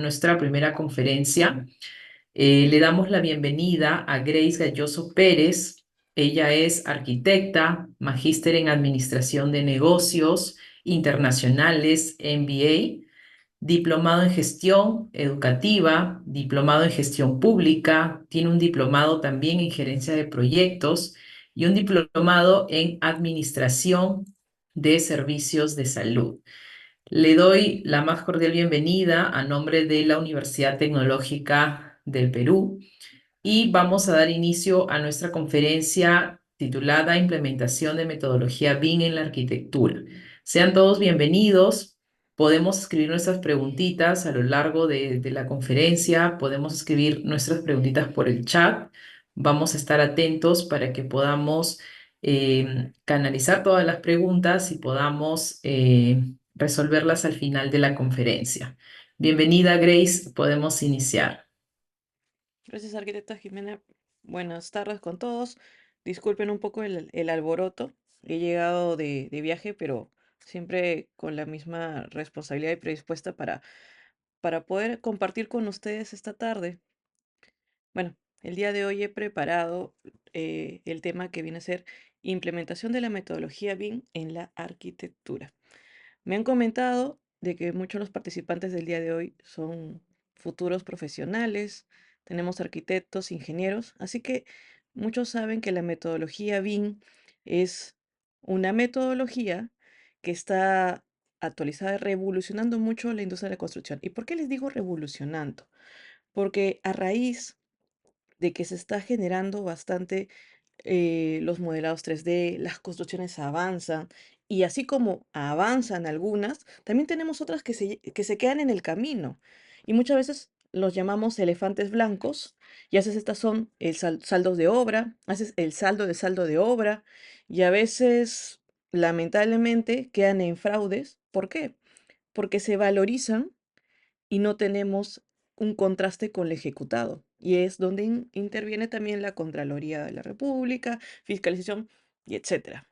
Nuestra primera conferencia. Le damos la bienvenida a Grace Galloso Pérez. Ella es arquitecta, magíster en Administración de Negocios Internacionales, MBA, diplomado en Gestión Educativa, diplomado en Gestión Pública, tiene un diplomado también en Gerencia de Proyectos y un diplomado en Administración de Servicios de Salud. Le doy la más cordial bienvenida a nombre de la Universidad Tecnológica del Perú y vamos a dar inicio a nuestra conferencia titulada Implementación de metodología BIM en la arquitectura. Sean todos bienvenidos. Podemos escribir nuestras preguntitas a lo largo de la conferencia, podemos escribir nuestras preguntitas por el chat. Vamos a estar atentos para que podamos canalizar todas las preguntas y podamos resolverlas al final de la conferencia. Bienvenida, Grace, podemos iniciar. Gracias, arquitecta Jimena. Buenas tardes con todos. Disculpen un poco el alboroto. He llegado de viaje, pero siempre con la misma responsabilidad y predispuesta para poder compartir con ustedes esta tarde. Bueno, el día de hoy he preparado el tema que viene a ser implementación de la metodología BIM en la arquitectura. Me han comentado de que muchos de los participantes del día de hoy son futuros profesionales, tenemos arquitectos, ingenieros, así que muchos saben que la metodología BIM es una metodología que está actualizada, revolucionando mucho la industria de la construcción. ¿Y por qué les digo revolucionando? Porque a raíz de que se está generando bastante los modelados 3D, las construcciones avanzan y así como avanzan algunas, también tenemos otras que se quedan en el camino y muchas veces los llamamos elefantes blancos y a veces estas son saldos de obra, haces el saldo de obra y a veces lamentablemente quedan en fraudes. ¿Por qué? Porque se valorizan y no tenemos un contraste con el ejecutado. Y es donde interviene también la Contraloría de la República, fiscalización y etcétera.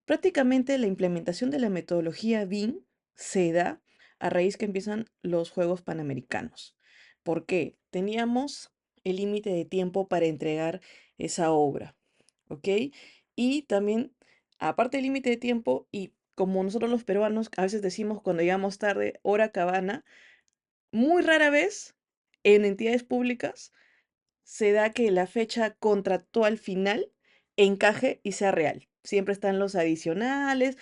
Prácticamente la implementación de la metodología BIM se da a raíz que empiezan los Juegos Panamericanos. ¿Por qué? Teníamos el límite de tiempo para entregar esa obra, ¿ok? Y también, aparte del límite de tiempo, y como nosotros los peruanos a veces decimos cuando llegamos tarde, hora cabana, muy rara vez en entidades públicas se da que la fecha contractual final encaje y sea real. Siempre están los adicionales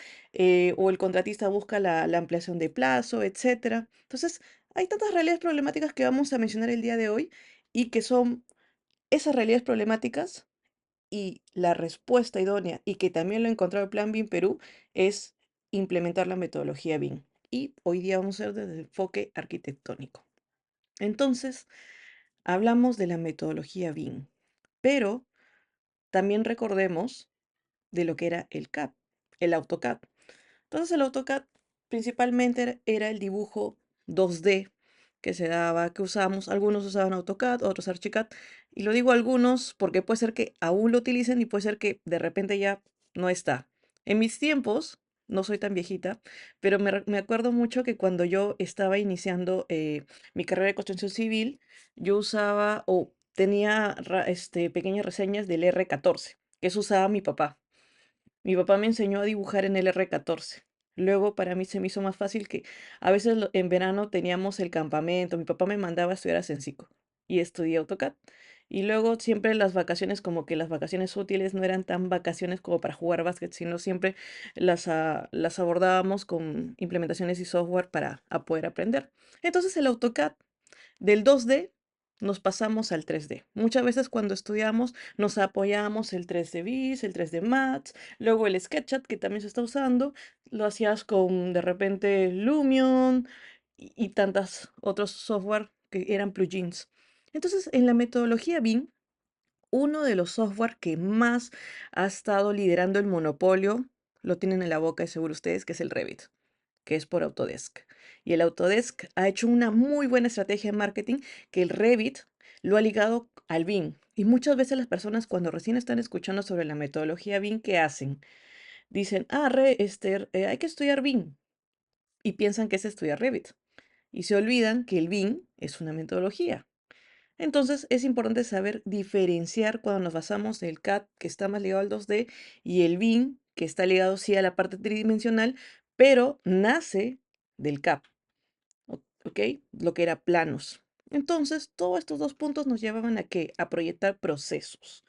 o el contratista busca la ampliación de plazo, etcétera. Entonces, hay tantas realidades problemáticas que vamos a mencionar el día de hoy y que son esas realidades problemáticas y la respuesta idónea, y que también lo ha encontrado el Plan BIM Perú, es implementar la metodología BIM. Y hoy día vamos a ver desde el enfoque arquitectónico. Entonces, hablamos de la metodología BIM, pero también recordemos de lo que era el CAD, el AutoCAD. Entonces, el AutoCAD principalmente era el dibujo 2D que se daba, que usamos. Algunos usaban AutoCAD, otros Archicad. Y lo digo algunos porque puede ser que aún lo utilicen y puede ser que de repente ya no está. En mis tiempos, no soy tan viejita, pero me acuerdo mucho que cuando yo estaba iniciando mi carrera de construcción civil, yo usaba o tenía pequeñas reseñas del R14, que eso usaba mi papá. Mi papá me enseñó a dibujar en el R14. Luego para mí se me hizo más fácil que a veces en verano teníamos el campamento. Mi papá me mandaba a estudiar a Sensico y estudié AutoCAD. Y luego siempre las vacaciones, como que las vacaciones útiles no eran tan vacaciones como para jugar básquet, sino siempre las abordábamos con implementaciones y software para poder aprender. Entonces el AutoCAD del 2D nos pasamos al 3D. Muchas veces cuando estudiamos nos apoyamos el 3D Vis, el 3D Max, luego el SketchUp que también se está usando, lo hacías con de repente Lumion y tantos otros software que eran plugins. Entonces, en la metodología BIM, uno de los software que más ha estado liderando el monopolio, lo tienen en la boca de seguro ustedes, que es el Revit, que es por Autodesk. Y el Autodesk ha hecho una muy buena estrategia de marketing que el Revit lo ha ligado al BIM. Y muchas veces las personas cuando recién están escuchando sobre la metodología BIM, ¿qué hacen? Dicen, hay que estudiar BIM y piensan que es estudiar Revit. y se olvidan que el BIM es una metodología. Entonces es importante saber diferenciar cuando nos basamos en el CAD que está más ligado al 2D y el BIM que está ligado sí a la parte tridimensional, pero nace del CAD. ¿Ok? Lo que era planos. Entonces, todos estos dos puntos nos llevaban a qué? A proyectar procesos.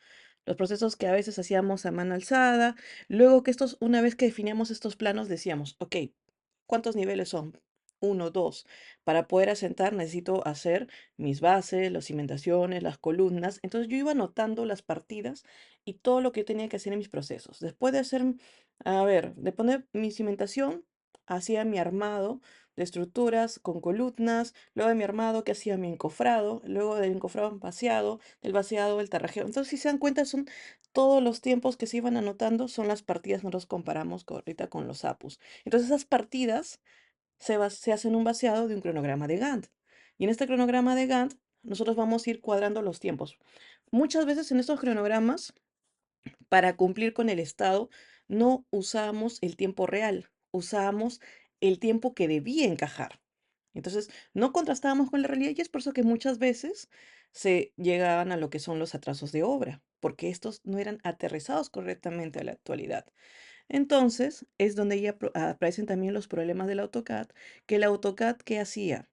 Los procesos que a veces hacíamos a mano alzada, luego que estos, una vez que definíamos estos planos, decíamos, ok, ¿cuántos niveles son? Uno, dos. Para poder asentar necesito hacer mis bases, las cimentaciones, las columnas. Entonces yo iba anotando las partidas y todo lo que tenía que hacer en mis procesos. Después de hacer, a ver, de poner mi cimentación, hacía mi armado de estructuras con columnas, luego de mi armado que hacía mi encofrado, luego del encofrado vaciado, del vaciado el tarrajeo. Entonces, si se dan cuenta, son todos los tiempos que se iban anotando, son las partidas, nosotros comparamos ahorita con los APUs. Entonces, esas partidas se hacen un vaciado de un cronograma de Gantt. Y en este cronograma de Gantt, nosotros vamos a ir cuadrando los tiempos. Muchas veces en estos cronogramas para cumplir con el estado, no usábamos el tiempo real, usábamos el tiempo que debía encajar. Entonces, no contrastábamos con la realidad y es por eso que muchas veces se llegaban a lo que son los atrasos de obra, porque estos no eran aterrizados correctamente a la actualidad. Entonces, es donde ya aparecen también los problemas del AutoCAD, que el AutoCAD, ¿qué hacía?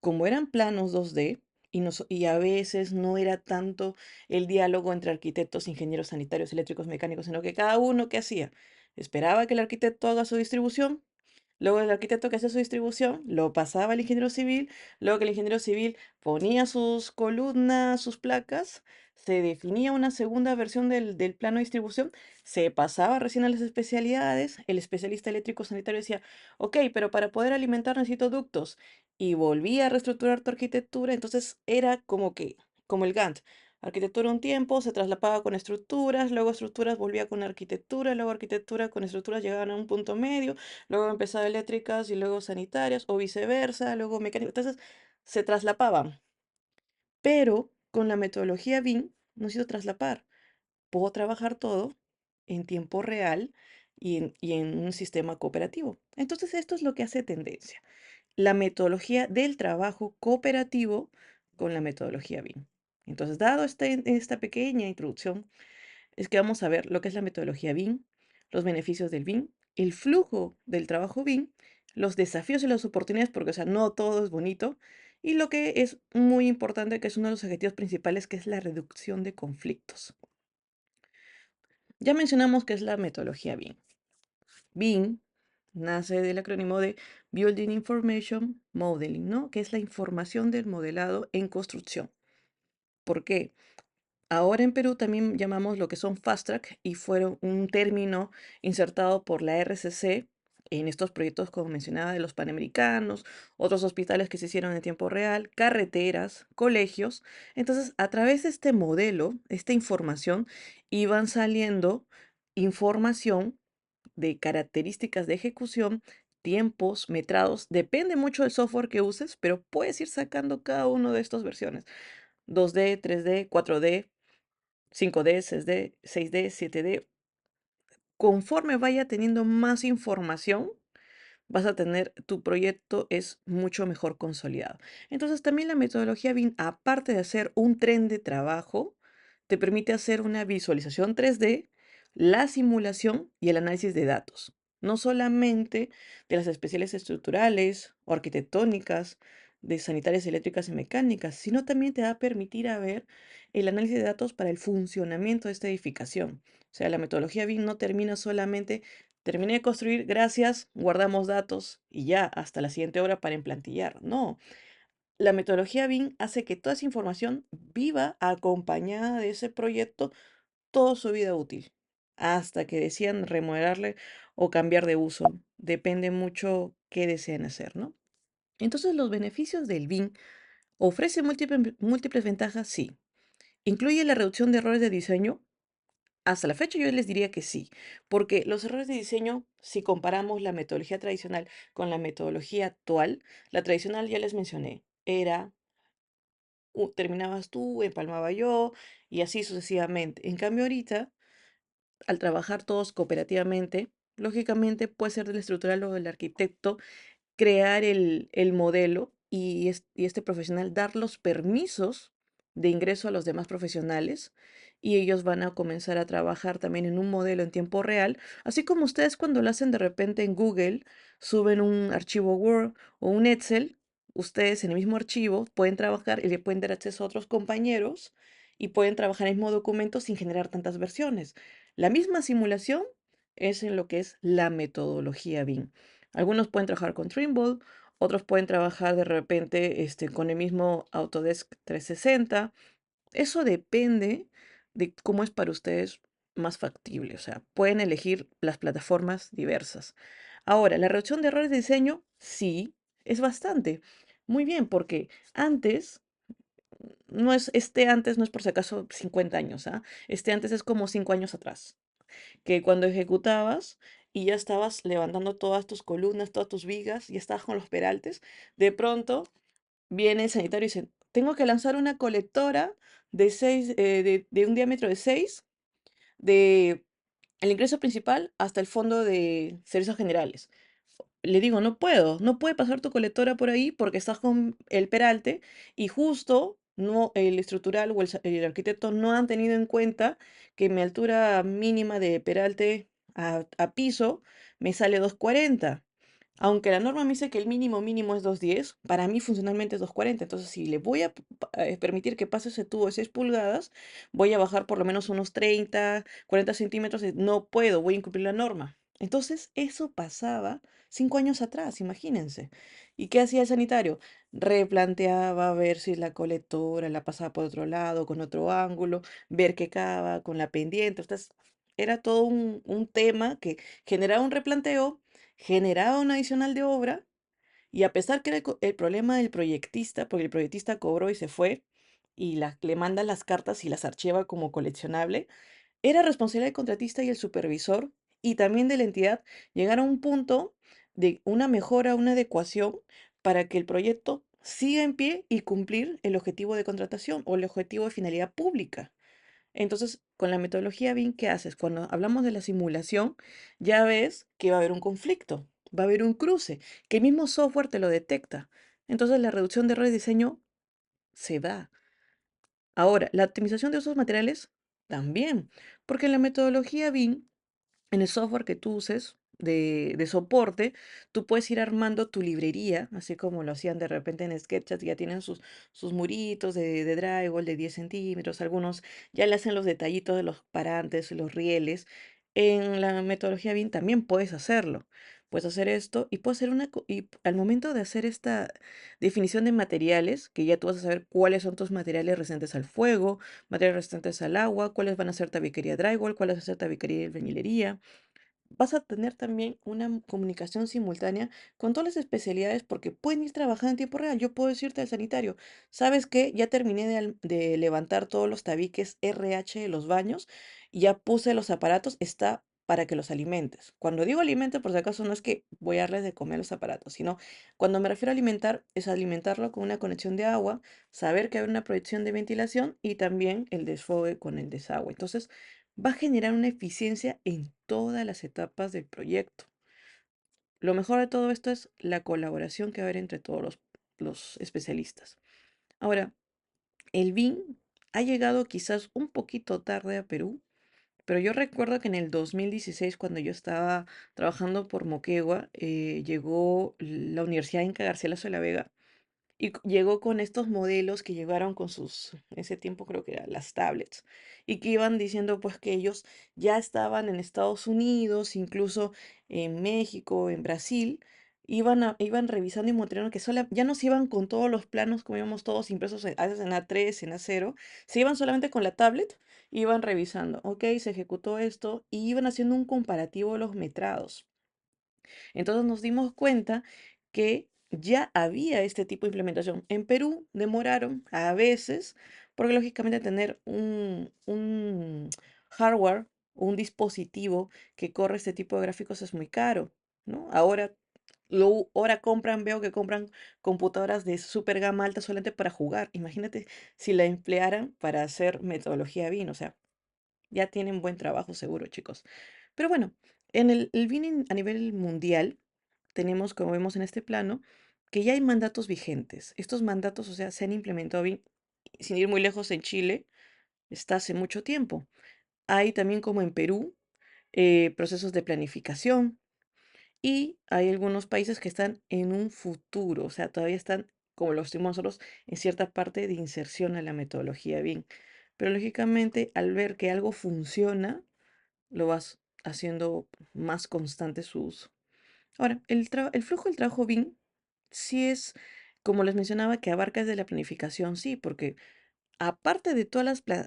Como eran planos 2D y a veces no era tanto el diálogo entre arquitectos, ingenieros sanitarios, eléctricos, mecánicos, sino que cada uno, ¿qué hacía? Esperaba que el arquitecto haga su distribución. Luego el arquitecto que hacía su distribución lo pasaba al ingeniero civil, luego que el ingeniero civil ponía sus columnas, sus placas, se definía una segunda versión del plano de distribución, se pasaba recién a las especialidades, el especialista eléctrico sanitario decía, ok, pero para poder alimentar necesito ductos, y volvía a reestructurar tu arquitectura, entonces era como que, como el Gantt. Arquitectura un tiempo, se traslapaba con estructuras, luego estructuras volvía con arquitectura, luego arquitectura con estructuras llegaban a un punto medio, luego empezaba eléctricas y luego sanitarias, o viceversa, luego mecánicas. Entonces, se traslapaban. Pero con la metodología BIM no se hizo traslapar. Puedo trabajar todo en tiempo real y en un sistema cooperativo. Entonces, esto es lo que hace tendencia. La metodología del trabajo cooperativo con la metodología BIM. Entonces, dado esta pequeña introducción, es que vamos a ver lo que es la metodología BIM, los beneficios del BIM, el flujo del trabajo BIM, los desafíos y las oportunidades, porque, o sea, no todo es bonito, y lo que es muy importante, que es uno de los objetivos principales, que es la reducción de conflictos. Ya mencionamos qué es la metodología BIM. BIM nace del acrónimo de Building Information Modeling, ¿no? Que es la información del modelado en construcción. ¿Por qué? Ahora en Perú también llamamos lo que son fast track y fueron un término insertado por la RCC en estos proyectos, como mencionaba, de los Panamericanos, otros hospitales que se hicieron en tiempo real, carreteras, colegios. Entonces, a través de este modelo, esta información, iban saliendo información de características de ejecución, tiempos, metrados, depende mucho del software que uses, pero puedes ir sacando cada uno de estas versiones. 2D, 3D, 4D, 5D, 6D, 6D, 7D. Conforme vaya teniendo más información, vas a tener, tu proyecto es mucho mejor consolidado. Entonces, también la metodología BIM, aparte de hacer un tren de trabajo, te permite hacer una visualización 3D, la simulación y el análisis de datos. No solamente de las especiales estructurales o arquitectónicas, de sanitarias eléctricas y mecánicas, sino también te va a permitir a ver el análisis de datos para el funcionamiento de esta edificación. O sea, la metodología BIM no termina solamente terminé de construir, gracias, guardamos datos y ya, hasta la siguiente hora para emplantillar. No, la metodología BIM hace que toda esa información viva acompañada de ese proyecto toda su vida útil, hasta que decían remodelarle o cambiar de uso. Depende mucho qué desean hacer, ¿no? Entonces, los beneficios del BIM ofrece múltiples ventajas, sí. Incluye la reducción de errores de diseño. Hasta la fecha yo les diría que sí, porque los errores de diseño, si comparamos la metodología tradicional con la metodología actual, la tradicional ya les mencioné, era terminabas tú, empalmaba yo y así sucesivamente. En cambio ahorita, al trabajar todos cooperativamente, lógicamente puede ser del estructural o del arquitecto crear el modelo y este profesional dar los permisos de ingreso a los demás profesionales y ellos van a comenzar a trabajar también en un modelo en tiempo real, así como ustedes cuando lo hacen de repente en Google, suben un archivo Word o un Excel, ustedes en el mismo archivo pueden trabajar y le pueden dar acceso a otros compañeros y pueden trabajar en el mismo documento sin generar tantas versiones. La misma simulación es en lo que es la metodología BIM. Algunos pueden trabajar con Trimble, otros pueden trabajar de repente con el mismo Autodesk 360. Eso depende de cómo es para ustedes más factible. O sea, pueden elegir las plataformas diversas. Ahora, la reducción de errores de diseño, sí, es bastante. Muy bien, porque antes, antes no es por si acaso 50 años, ¿ah? Este antes es como 5 años atrás, que cuando ejecutabas y ya estabas levantando todas tus columnas, todas tus vigas, y estabas con los peraltes, de pronto viene el sanitario y dice, tengo que lanzar una colectora de un diámetro de 6 de el ingreso principal hasta el fondo de servicios generales. Le digo, no puede pasar tu colectora por ahí porque estás con el peralte y justo no, el estructural o el arquitecto no han tenido en cuenta que mi altura mínima de peralte a piso me sale 240. Aunque la norma me dice que el mínimo mínimo es 210, para mí funcionalmente es 240. Entonces, si le voy a permitir que pase ese tubo de 6 pulgadas, voy a bajar por lo menos unos 30, 40 centímetros. No puedo, voy a incumplir la norma. Entonces, eso pasaba 5 años atrás, imagínense. ¿Y qué hacía el sanitario? Replanteaba a ver si la colectora la pasaba por otro lado, con otro ángulo, ver qué cava con la pendiente. Entonces, era todo un tema que generaba un replanteo, generaba un adicional de obra, y a pesar que era el problema del proyectista, porque el proyectista cobró y se fue, y le manda las cartas y las archiva como coleccionable, era responsabilidad del contratista y el supervisor y también de la entidad llegar a un punto de una mejora, una adecuación para que el proyecto siga en pie y cumplir el objetivo de contratación o el objetivo de finalidad pública. Entonces, con la metodología BIM, ¿qué haces? Cuando hablamos de la simulación, ya ves que va a haber un conflicto, va a haber un cruce, que el mismo software te lo detecta. Entonces, la reducción de errores de diseño se da. Ahora, la optimización de usos materiales también, porque en la metodología BIM en el software que tú uses de soporte, tú puedes ir armando tu librería, así como lo hacían de repente en SketchUp, ya tienen sus muritos de drywall de 10 centímetros, algunos ya le hacen los detallitos de los parantes y los rieles. En la metodología BIM también puedes hacerlo. Puedes hacer esto y puedes hacer y al momento de hacer esta definición de materiales, que ya tú vas a saber cuáles son tus materiales resistentes al fuego, materiales resistentes al agua, cuáles van a ser tabiquería drywall, cuáles van a ser tabiquería y albañilería. Vas a tener también una comunicación simultánea con todas las especialidades porque pueden ir trabajando en tiempo real. Yo puedo decirte al sanitario, ¿sabes qué? Ya terminé de levantar todos los tabiques RH de los baños y ya puse los aparatos, está para que los alimentes. Cuando digo alimento, por si acaso, no es que voy a darles de comer a los aparatos, sino cuando me refiero a alimentar, es alimentarlo con una conexión de agua, saber que hay una proyección de ventilación y también el desfogue con el desagüe. Entonces, va a generar una eficiencia en todas las etapas del proyecto. Lo mejor de todo esto es la colaboración que va a haber entre todos los especialistas. Ahora, el BIM ha llegado quizás un poquito tarde a Perú, pero yo recuerdo que en el 2016, cuando yo estaba trabajando por Moquegua, llegó la Universidad Inca Garcilaso de la Vega y llegó con estos modelos que llegaron con en ese tiempo creo que eran las tablets, y que iban diciendo pues que ellos ya estaban en Estados Unidos, incluso en México, en Brasil, iban revisando y mostrando que ya no se iban con todos los planos como íbamos todos impresos a veces en A3, en A0, se iban solamente con la tablet, iban revisando, ok, se ejecutó esto, y iban haciendo un comparativo de los metrados. Entonces nos dimos cuenta que ya había este tipo de implementación. En Perú demoraron a veces, porque lógicamente tener un hardware o un dispositivo que corre este tipo de gráficos es muy caro, ¿no? Ahora veo que compran computadoras de super gama alta solamente para jugar. Imagínate si la emplearan para hacer metodología BIM, o sea, ya tienen buen trabajo seguro, chicos. Pero bueno, en el BIM a nivel mundial tenemos, como vemos en este plano, que ya hay mandatos vigentes. Estos mandatos, o sea, se han implementado bien, sin ir muy lejos en Chile, está hace mucho tiempo. Hay también como en Perú procesos de planificación y hay algunos países que están en un futuro, o sea, todavía están, como lo estuvimos nosotros, en cierta parte de inserción a la metodología BIM. Pero lógicamente, al ver que algo funciona, lo vas haciendo más constante su uso. Ahora, el flujo del trabajo BIM sí es, como les mencionaba, que abarca desde la planificación, sí, porque aparte de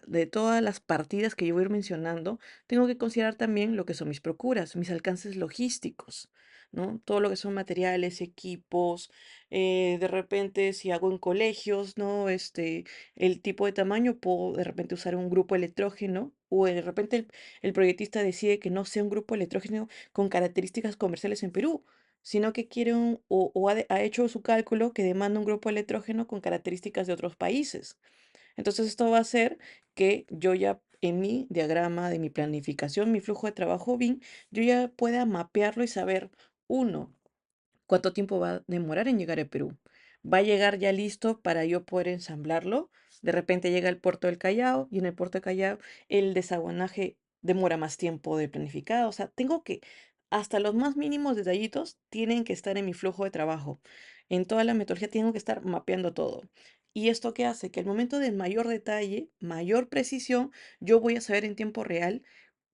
de todas las partidas que yo voy a ir mencionando, tengo que considerar también lo que son mis procuras, mis alcances logísticos, ¿no? Todo lo que son materiales, equipos, de repente si hago en colegios, ¿no? El tipo de tamaño, puedo de repente usar un grupo electrógeno o de repente el proyectista decide que no sea un grupo electrógeno con características comerciales en Perú, sino que quiere ha hecho su cálculo que demanda un grupo electrógeno con características de otros países. Entonces esto va a hacer que yo ya en mi diagrama de mi planificación, mi flujo de trabajo BIM, yo ya pueda mapearlo y saber, uno, cuánto tiempo va a demorar en llegar a Perú. ¿Va a llegar ya listo para yo poder ensamblarlo? De repente llega al puerto del Callao y en el puerto del Callao el desaguanaje demora más tiempo de planificado. O sea, tengo que, hasta los más mínimos detallitos tienen que estar en mi flujo de trabajo. En toda la metodología tengo que estar mapeando todo. ¿Y esto qué hace? Que al momento de mayor detalle, mayor precisión, yo voy a saber en tiempo real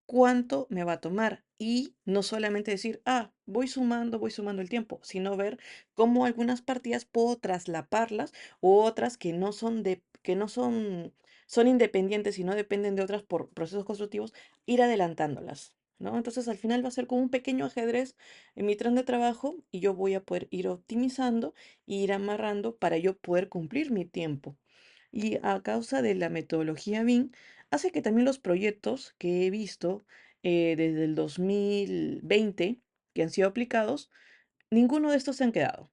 cuánto me va a tomar y no solamente decir, voy sumando el tiempo, sino ver cómo algunas partidas puedo traslaparlas o otras que no son que no son, son independientes y no dependen de otras por procesos constructivos, ir adelantándolas, ¿no? Entonces al final va a ser como un pequeño ajedrez en mi tren de trabajo y yo voy a poder ir optimizando e ir amarrando para yo poder cumplir mi tiempo. Y a causa de la metodología BIM, hace que también los proyectos que he visto desde el 2020 que han sido aplicados, ninguno de estos se han quedado.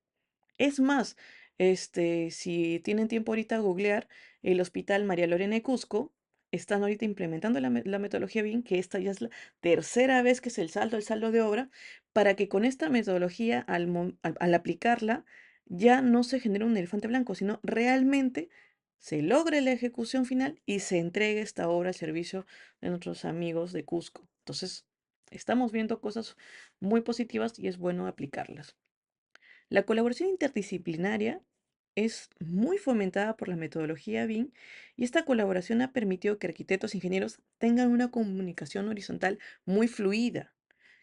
Es más, si tienen tiempo ahorita a googlear, el Hospital María Lorena de Cusco están ahorita implementando la metodología BIM, que esta ya es la tercera vez que es el saldo de obra, para que con esta metodología, al aplicarla, ya no se genere un elefante blanco, sino realmente se logre la ejecución final y se entregue esta obra al servicio de nuestros amigos de Cusco. Entonces, estamos viendo cosas muy positivas y es bueno aplicarlas. La colaboración interdisciplinaria es muy fomentada por la metodología BIM y esta colaboración ha permitido que arquitectos e ingenieros tengan una comunicación horizontal muy fluida,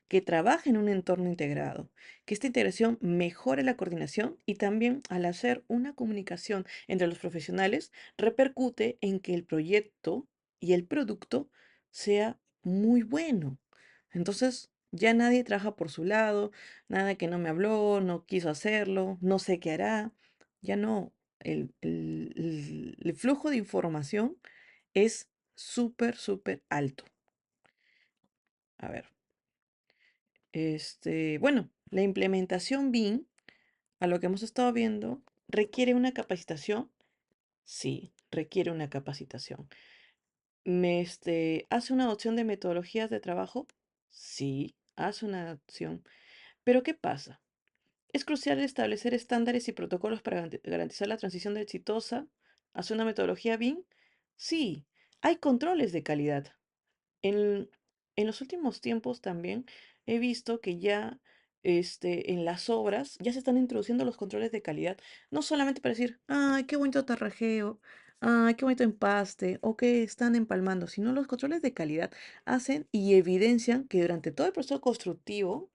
que trabajen en un entorno integrado, que esta integración mejore la coordinación y también al hacer una comunicación entre los profesionales repercute en que el proyecto y el producto sea muy bueno. Entonces, ya nadie trabaja por su lado, nada que no me habló, no quiso hacerlo, no sé qué hará. Ya no, el flujo de información es súper, súper alto. A ver, bueno, la implementación BIM, a lo que hemos estado viendo, requiere una capacitación. Sí, requiere una capacitación. ¿Hace una adopción de metodologías de trabajo? Sí, hace una adopción. Pero ¿qué pasa? Es crucial establecer estándares y protocolos para garantizar la transición de exitosa hacia una metodología BIM. Sí, hay controles de calidad. En, en los últimos tiempos también he visto que ya en las obras ya se están introduciendo los controles de calidad, no solamente para decir, ay, qué bonito tarrajeo, ay, qué bonito empaste, o que están empalmando, sino los controles de calidad hacen y evidencian que durante todo el proceso constructivo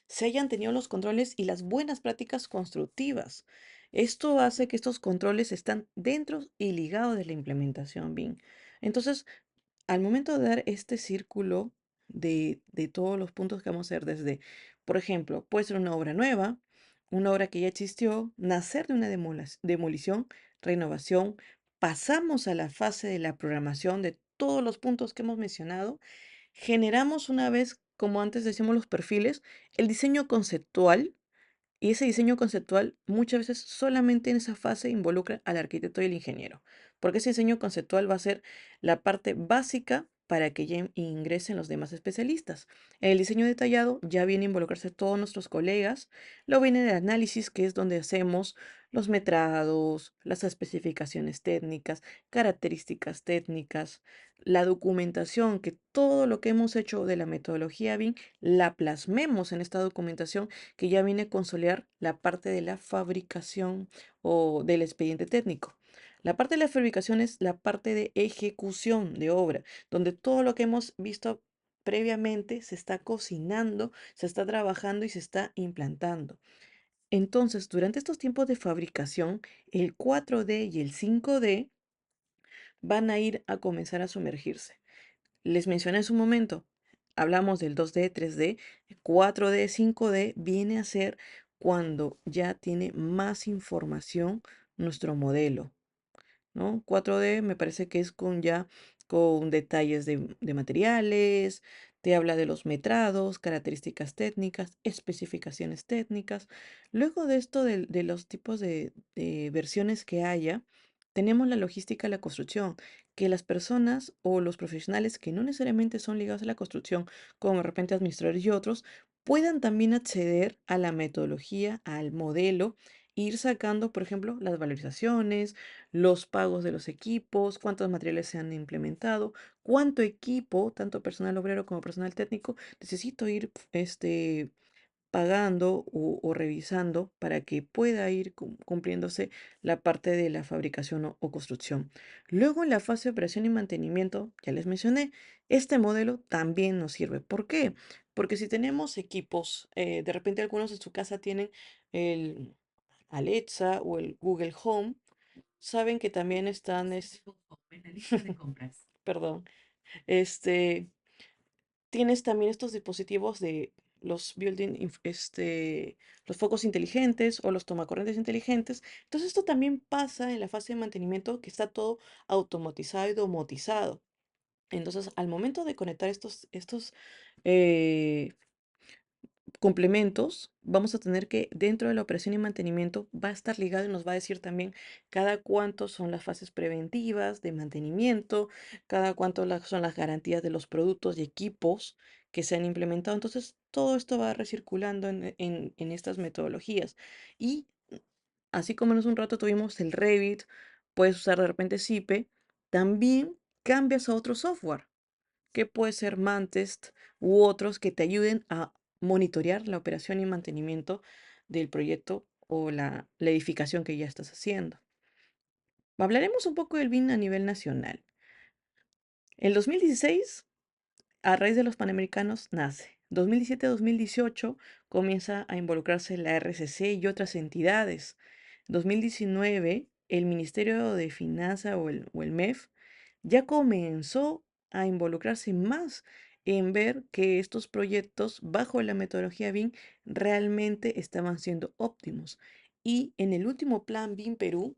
se hayan tenido los controles y las buenas prácticas constructivas. Esto hace que estos controles están dentro y ligados de la implementación BIM. Entonces, al momento de dar este círculo de todos los puntos que vamos a hacer desde, por ejemplo, puede ser una obra nueva, una obra que ya existió, nacer de una demolición, renovación, pasamos a la fase de la programación de todos los puntos que hemos mencionado, generamos una vez, como antes decíamos los perfiles, el diseño conceptual y ese diseño conceptual muchas veces solamente en esa fase involucra al arquitecto y el ingeniero, porque ese diseño conceptual va a ser la parte básica para que ya ingresen los demás especialistas. En el diseño detallado ya viene a involucrarse todos nuestros colegas. Luego viene el análisis, que es donde hacemos los metrados, las especificaciones técnicas, características técnicas, la documentación, que todo lo que hemos hecho de la metodología BIM la plasmemos en esta documentación que ya viene a consolidar la parte de la fabricación o del expediente técnico. La parte de la fabricación es la parte de ejecución de obra, donde todo lo que hemos visto previamente se está cocinando, se está trabajando y se está implantando. Entonces, durante estos tiempos de fabricación, el 4D y el 5D van a ir a comenzar a sumergirse. Les mencioné en su momento, hablamos del 2D, 3D, 4D, 5D viene a ser cuando ya tiene más información nuestro modelo. ¿No? 4D me parece que es con ya con detalles de materiales, te habla de los metrados, características técnicas, especificaciones técnicas. Luego de esto de los tipos de versiones que haya, tenemos la logística de la construcción, que las personas o los profesionales que no necesariamente son ligados a la construcción, como de repente administradores y otros, puedan también acceder a la metodología, al modelo, e ir sacando, por ejemplo, las valorizaciones, los pagos de los equipos, cuántos materiales se han implementado, cuánto equipo, tanto personal obrero como personal técnico, necesito ir pagando o revisando para que pueda ir cumpliéndose la parte de la fabricación o construcción. Luego, en la fase de operación y mantenimiento, ya les mencioné, este modelo también nos sirve. ¿Por qué? Porque si tenemos equipos, de repente algunos en su casa tienen el Alexa o el Google Home, saben que también están, perdón, este, tienes también estos dispositivos de los los focos inteligentes o los tomacorrientes inteligentes. Entonces esto también pasa en la fase de mantenimiento que está todo automatizado y domotizado. Entonces, al momento de conectar estos eh, complementos, vamos a tener que dentro de la operación y mantenimiento va a estar ligado y nos va a decir también cada cuánto son las fases preventivas de mantenimiento, cada cuánto son las garantías de los productos y equipos que se han implementado. Entonces, todo esto va recirculando en estas metodologías. Y así como en un rato tuvimos el Revit, puedes usar de repente SIPE, también cambias a otro software que puede ser Mantest u otros que te ayuden a monitorear la operación y mantenimiento del proyecto o la edificación que ya estás haciendo. Hablaremos un poco del BIM a nivel nacional. El 2016, a raíz de los Panamericanos, nace. 2017-2018 comienza a involucrarse la RCC y otras entidades. 2019, el Ministerio de Finanzas o el MEF ya comenzó a involucrarse más en ver que estos proyectos bajo la metodología BIM realmente estaban siendo óptimos. Y en el último plan BIM Perú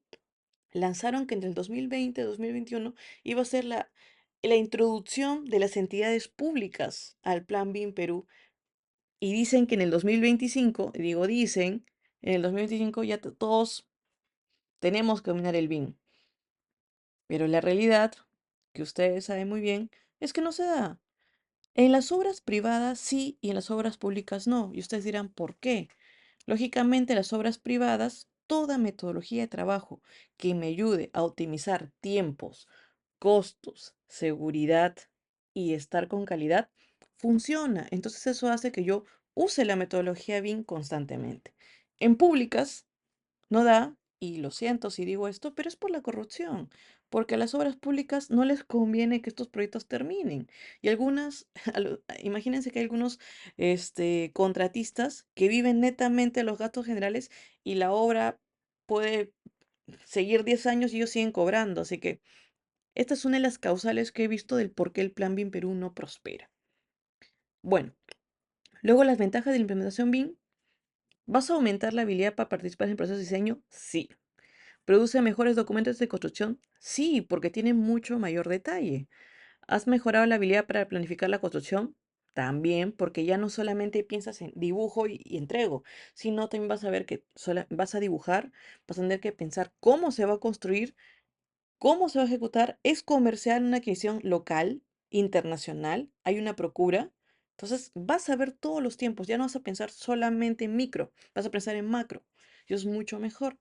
lanzaron que entre el 2020 y 2021 iba a ser la introducción de las entidades públicas al plan BIM Perú. Y dicen que en el 2025, y digo dicen, en el 2025 ya todos tenemos que dominar el BIM. Pero la realidad, que ustedes saben muy bien, es que no se da. En las obras privadas sí y en las obras públicas no. Y ustedes dirán, ¿por qué? Lógicamente, las obras privadas, toda metodología de trabajo que me ayude a optimizar tiempos, costos, seguridad y estar con calidad, funciona. Entonces eso hace que yo use la metodología BIM constantemente. En públicas no da, y lo siento si digo esto, pero es por la corrupción, porque a las obras públicas no les conviene que estos proyectos terminen. Y algunas, imagínense que hay algunos contratistas que viven netamente los gastos generales y la obra puede seguir 10 años y ellos siguen cobrando. Así que esta es una de las causales que he visto del por qué el Plan BIM Perú no prospera. Bueno, luego las ventajas de la implementación BIM. ¿Vas a aumentar la habilidad para participar en el proceso de diseño? Sí. ¿Produce mejores documentos de construcción? Sí, porque tiene mucho mayor detalle. ¿Has mejorado la habilidad para planificar la construcción? También, porque ya no solamente piensas en dibujo y entrego, sino también vas a ver que vas a dibujar, vas a tener que pensar cómo se va a construir, cómo se va a ejecutar. ¿Es comercial una adquisición local? internacional, hay una procura. Entonces vas a ver todos los tiempos, ya no vas a pensar solamente en micro, vas a pensar en macro. Y eso es mucho mejor.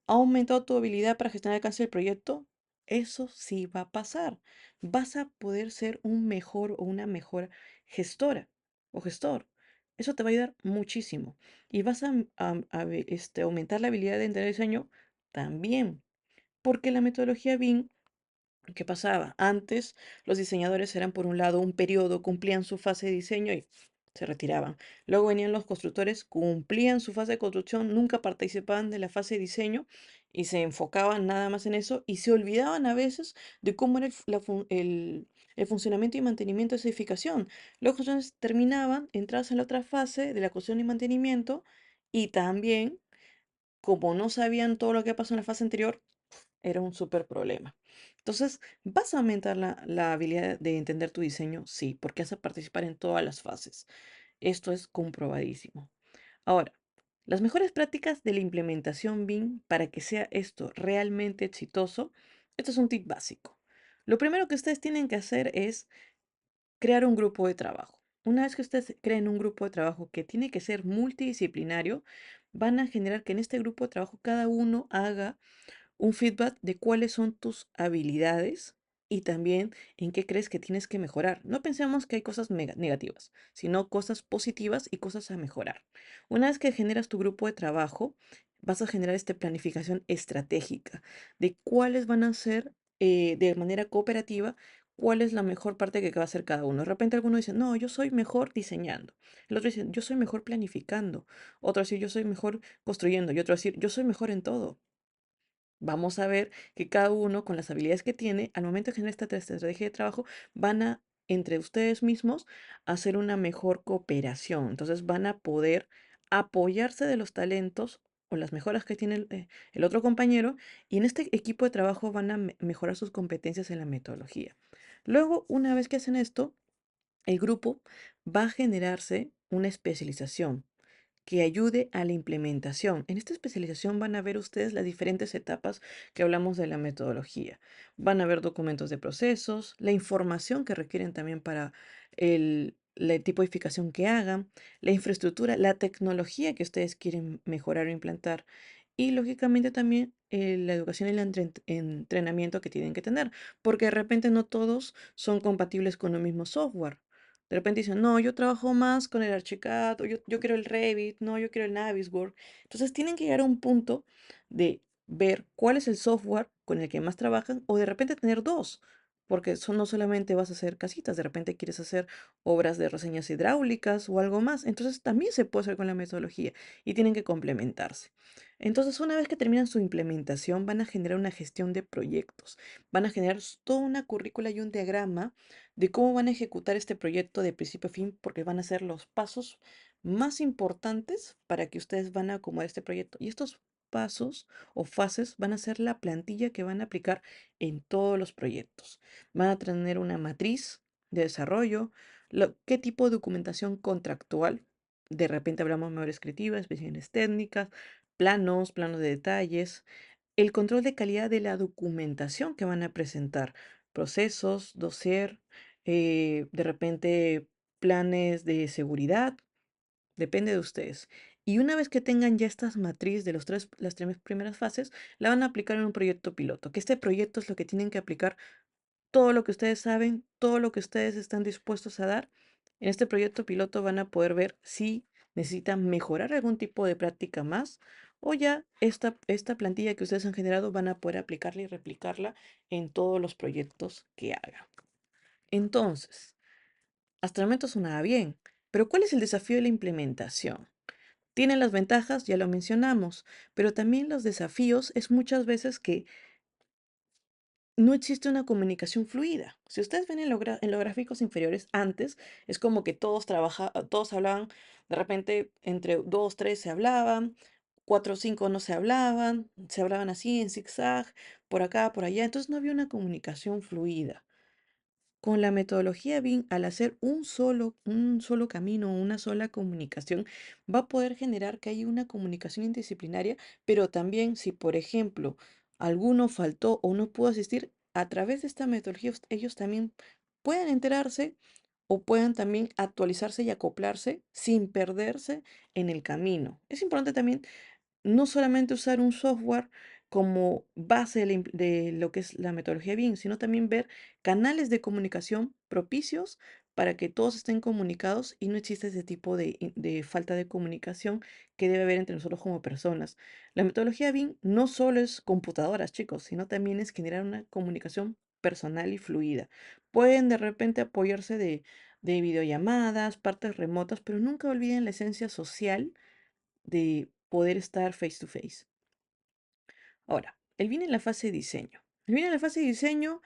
¿Ha aumentado tu habilidad para gestionar el alcance del proyecto? Eso sí va a pasar. Vas a poder ser un mejor o una mejor gestora o gestor. Eso te va a ayudar muchísimo. Y vas a aumentar la habilidad de entender diseño también. Porque la metodología BIM, ¿qué pasaba? Antes los diseñadores eran por un lado un periodo, cumplían su fase de diseño y se retiraban. Luego venían los constructores, cumplían su fase de construcción, nunca participaban de la fase de diseño y se enfocaban nada más en eso y se olvidaban a veces de cómo era el funcionamiento y mantenimiento de esa edificación. Los constructores terminaban, entradas en la otra fase de la construcción y mantenimiento y también, como no sabían todo lo que pasó en la fase anterior, era un súper problema. Entonces, ¿vas a aumentar la habilidad de entender tu diseño? Sí, porque vas a participar en todas las fases. Esto es comprobadísimo. Ahora, las mejores prácticas de la implementación BIM para que sea esto realmente exitoso, esto es un tip básico. Lo primero que ustedes tienen que hacer es crear un grupo de trabajo. Una vez que ustedes creen un grupo de trabajo que tiene que ser multidisciplinario, van a generar que en este grupo de trabajo cada uno haga un feedback de cuáles son tus habilidades y también en qué crees que tienes que mejorar. No pensemos que hay cosas negativas, sino cosas positivas y cosas a mejorar. Una vez que generas tu grupo de trabajo, vas a generar esta planificación estratégica de cuáles van a ser de manera cooperativa. ¿Cuál es la mejor parte que va a hacer cada uno? De repente alguno dice, no, yo soy mejor diseñando. El otro dice, yo soy mejor planificando. Otro dice, yo soy mejor construyendo. Y otro decir, yo soy mejor en todo. Vamos a ver que cada uno con las habilidades que tiene, al momento de generar esta estrategia de trabajo, van a, entre ustedes mismos, hacer una mejor cooperación. Entonces van a poder apoyarse de los talentos o las mejoras que tiene el otro compañero y en este equipo de trabajo van a mejorar sus competencias en la metodología. Luego, una vez que hacen esto, el grupo va a generarse una especialización que ayude a la implementación. En esta especialización van a ver ustedes las diferentes etapas que hablamos de la metodología. Van a ver documentos de procesos, la información que requieren también para la tipificación que hagan, la infraestructura, la tecnología que ustedes quieren mejorar o implantar y lógicamente también la educación y el entrenamiento que tienen que tener, porque de repente no todos son compatibles con el mismo software. De repente dicen, no, yo trabajo más con el Archicad, o yo quiero el Revit, no, yo quiero el Navisworks. Entonces tienen que llegar a un punto de ver cuál es el software con el que más trabajan, o de repente tener dos, porque eso no solamente vas a hacer casitas, de repente quieres hacer obras de reseñas hidráulicas o algo más. Entonces también se puede hacer con la metodología y tienen que complementarse. Entonces, una vez que terminan su implementación, van a generar una gestión de proyectos, van a generar toda una currícula y un diagrama de cómo van a ejecutar este proyecto de principio a fin, porque van a ser los pasos más importantes para que ustedes van a acomodar este proyecto. Y estos pasos o fases van a ser la plantilla que van a aplicar en todos los proyectos. Van a tener una matriz de desarrollo, qué tipo de documentación contractual. De repente hablamos de memorias creativas, especificaciones técnicas, planos de detalles, el control de calidad de la documentación que van a presentar, procesos, dossier, de repente planes de seguridad, depende de ustedes. Y una vez que tengan ya estas matrices de las tres primeras fases, la van a aplicar en un proyecto piloto, que este proyecto es lo que tienen que aplicar todo lo que ustedes saben, todo lo que ustedes están dispuestos a dar. En este proyecto piloto van a poder ver si necesitan mejorar algún tipo de práctica más o ya esta plantilla que ustedes han generado van a poder aplicarla y replicarla en todos los proyectos que hagan. Entonces, hasta el momento sonaba bien, pero ¿cuál es el desafío de la implementación? Tienen las ventajas, ya lo mencionamos, pero también los desafíos es muchas veces que no existe una comunicación fluida. Si ustedes ven en los gráficos inferiores, antes es como que todos hablaban, de repente entre dos, tres se hablaban, cuatro o cinco no se hablaban así en zigzag, por acá, por allá, entonces no había una comunicación fluida. Con la metodología BIM, al hacer un solo camino, una sola comunicación, va a poder generar que haya una comunicación interdisciplinaria, pero también si, por ejemplo, alguno faltó o no pudo asistir, a través de esta metodología, ellos también puedan enterarse o puedan también actualizarse y acoplarse sin perderse en el camino. Es importante también no solamente usar un software como base de lo que es la metodología BIM, sino también ver canales de comunicación propicios para que todos estén comunicados y no exista ese tipo de falta de comunicación que debe haber entre nosotros como personas. La metodología BIM no solo es computadoras, chicos, sino también es generar una comunicación personal y fluida. Pueden de repente apoyarse de videollamadas, partes remotas, pero nunca olviden la esencia social de poder estar face to face. Ahora, él viene en la fase de diseño. Él viene en la fase de diseño,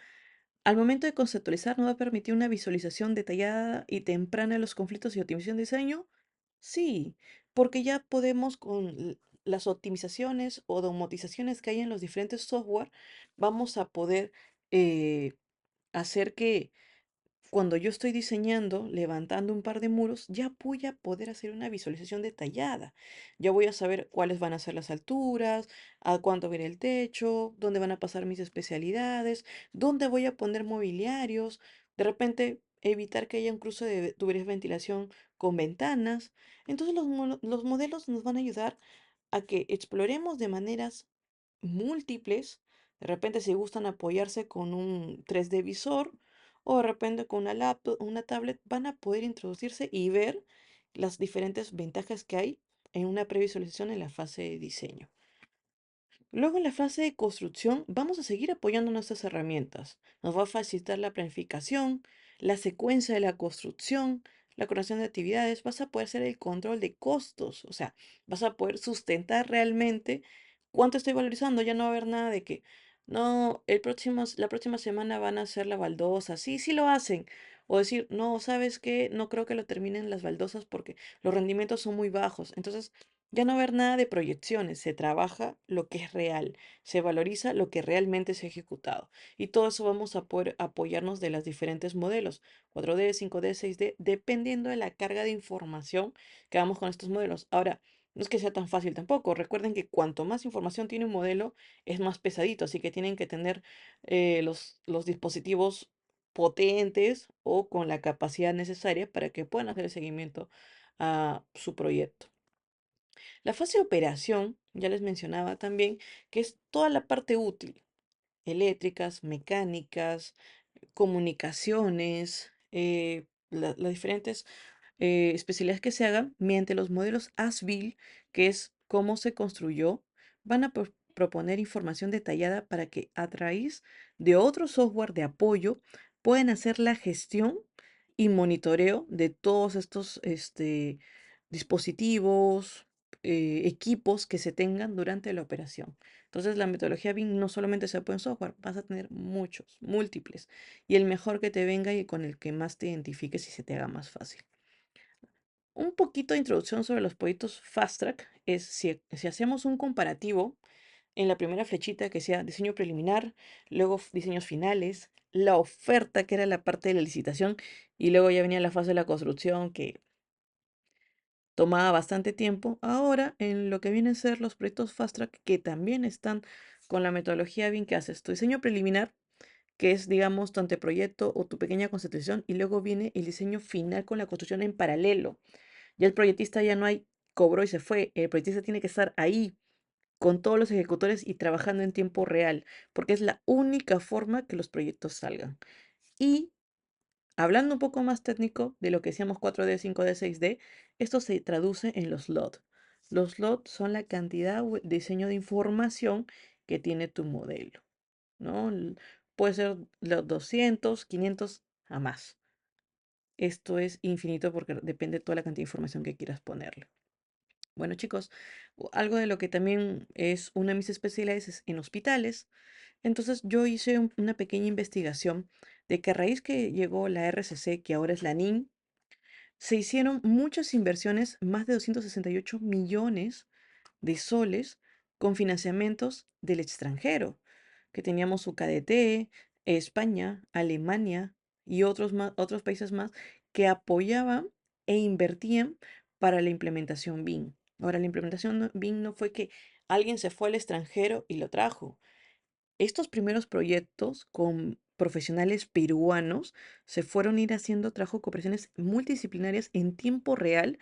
al momento de conceptualizar, nos va a permitir una visualización detallada y temprana de los conflictos y optimización de diseño. Sí, porque ya podemos con las optimizaciones o domotizaciones que hay en los diferentes software, vamos a poder eh, hacer que cuando yo estoy diseñando, levantando un par de muros, ya voy a poder hacer una visualización detallada. Ya voy a saber cuáles van a ser las alturas, a cuánto viene el techo, dónde van a pasar mis especialidades, dónde voy a poner mobiliarios. De repente, evitar que haya un cruce de tuberías de ventilación con ventanas. Entonces, los modelos nos van a ayudar a que exploremos de maneras múltiples. De repente, si gustan apoyarse con un 3D visor o de repente con una laptop, una tablet, van a poder introducirse y ver las diferentes ventajas que hay en una previsualización en la fase de diseño. Luego en la fase de construcción vamos a seguir apoyando nuestras herramientas. Nos va a facilitar la planificación, la secuencia de la construcción, la coordinación de actividades. Vas a poder hacer el control de costos, o sea, vas a poder sustentar realmente cuánto estoy valorizando. Ya no va a haber nada de que, no, la próxima semana van a hacer la baldosa. Sí, sí lo hacen. O decir, no, ¿sabes qué? No creo que lo terminen las baldosas porque los rendimientos son muy bajos. Entonces, ya no va a haber nada de proyecciones, se trabaja lo que es real, se valoriza lo que realmente se ha ejecutado. Y todo eso vamos a poder apoyarnos de los diferentes modelos, 4D, 5D, 6D, dependiendo de la carga de información que hagamos con estos modelos. Ahora, no es que sea tan fácil tampoco. Recuerden que cuanto más información tiene un modelo, es más pesadito, así que tienen que tener los dispositivos potentes o con la capacidad necesaria para que puedan hacer el seguimiento a su proyecto. La fase de operación, ya les mencionaba también, que es toda la parte útil, eléctricas, mecánicas, comunicaciones, las diferentes especialidades que se hagan mediante los modelos ASBIL, que es cómo se construyó, van a proponer información detallada para que a través de otro software de apoyo puedan hacer la gestión y monitoreo de todos estos dispositivos, equipos que se tengan durante la operación. Entonces, la metodología BIM no solamente se apoya en software, vas a tener muchos, múltiples, y el mejor que te venga y con el que más te identifiques y se te haga más fácil. Un poquito de introducción sobre los proyectos Fast Track es si hacemos un comparativo en la primera flechita que sea diseño preliminar, luego diseños finales, la oferta que era la parte de la licitación y luego ya venía la fase de la construcción que tomaba bastante tiempo. Ahora en lo que vienen a ser los proyectos Fast Track que también están con la metodología BIM que haces tu diseño preliminar, que es, digamos, tu anteproyecto o tu pequeña conceptualización, y luego viene el diseño final con la construcción en paralelo. Ya el proyectista ya no hay, cobró y se fue. El proyectista tiene que estar ahí con todos los ejecutores y trabajando en tiempo real, porque es la única forma que los proyectos salgan. Y hablando un poco más técnico de lo que decíamos 4D, 5D, 6D, esto se traduce en los LOT. Los LOT son la cantidad o diseño de información que tiene tu modelo, ¿no? Puede ser los 200, 500 a más. Esto es infinito porque depende de toda la cantidad de información que quieras ponerle. Bueno, chicos, algo de lo que también es una de mis especialidades es en hospitales. Entonces yo hice una pequeña investigación de que a raíz que llegó la RCC, que ahora es la NIN, se hicieron muchas inversiones, más de 268 millones de soles con financiamientos del extranjero, que teníamos su KDT, España, Alemania y otros países más que apoyaban e invertían para la implementación BIM. Ahora, la implementación BIM no fue que alguien se fue al extranjero y lo trajo. Estos primeros proyectos con profesionales peruanos se fueron a ir haciendo trabajo de cooperaciones multidisciplinarias en tiempo real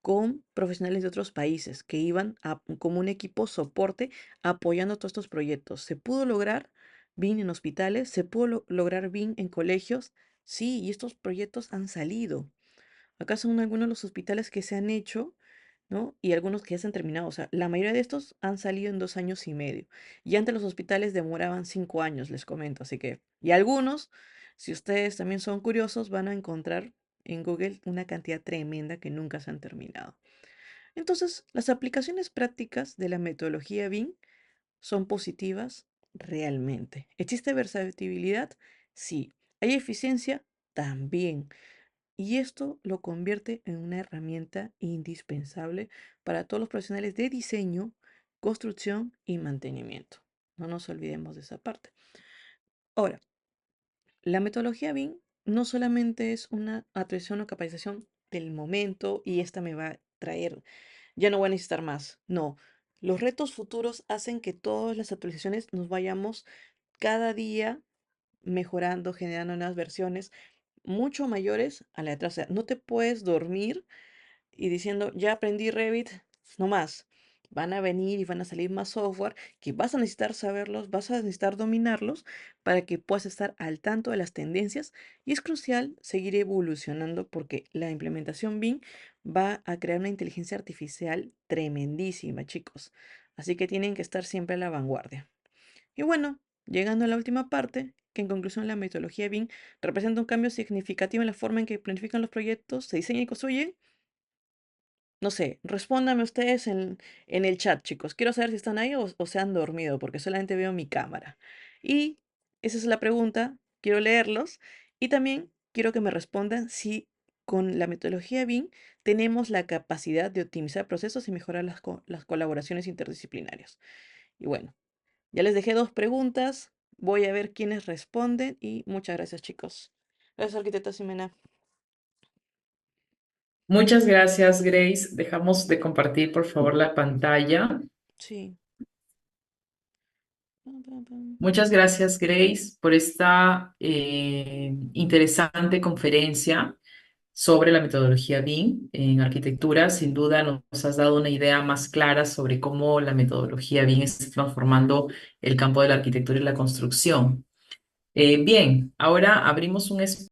con profesionales de otros países que iban como un equipo soporte apoyando todos estos proyectos. Se pudo lograr BIM en hospitales, se pudo lograr BIM en colegios, sí, y estos proyectos han salido. Acá son algunos de los hospitales que se han hecho, ¿no? Y algunos que ya se han terminado. O sea, la mayoría de estos han salido en 2 años y medio. Y antes los hospitales demoraban 5 años, les comento. Así que, y algunos, si ustedes también son curiosos, van a encontrar en Google una cantidad tremenda que nunca se han terminado. Entonces, las aplicaciones prácticas de la metodología BIM son positivas realmente. ¿Existe versatilidad? Sí. ¿Hay eficiencia? También. Y esto lo convierte en una herramienta indispensable para todos los profesionales de diseño, construcción y mantenimiento. No nos olvidemos de esa parte. Ahora, la metodología BIM no solamente es una atención o capacitación del momento y esta me va a traer, ya no voy a necesitar más. No, los retos futuros hacen que todas las actualizaciones nos vayamos cada día mejorando, generando nuevas versiones mucho mayores a la de atrás. O sea, no te puedes dormir y diciendo, ya aprendí Revit, no más. Van a venir y van a salir más software que vas a necesitar saberlos, vas a necesitar dominarlos para que puedas estar al tanto de las tendencias. Y es crucial seguir evolucionando porque la implementación BIM va a crear una inteligencia artificial tremendísima, chicos. Así que tienen que estar siempre a la vanguardia. Y bueno, llegando a la última parte, que en conclusión la metodología BIM representa un cambio significativo en la forma en que planifican los proyectos, se diseñan y construyen. No sé, respóndanme ustedes en el chat, chicos. Quiero saber si están ahí o se han dormido, porque solamente veo mi cámara. Y esa es la pregunta, quiero leerlos. Y también quiero que me respondan si con la metodología BIM tenemos la capacidad de optimizar procesos y mejorar las colaboraciones interdisciplinarias. Y bueno, ya les dejé 2 preguntas. Voy a ver quiénes responden y muchas gracias, chicos. Gracias, arquitecta Ximena. Muchas gracias, Grace. Dejamos de compartir, por favor, la pantalla. Sí. Pam, pam, pam. Muchas gracias, Grace, por esta interesante conferencia sobre la metodología BIM en arquitectura. Sin duda nos has dado una idea más clara sobre cómo la metodología BIM está transformando el campo de la arquitectura y la construcción. Bien, ahora abrimos un espacio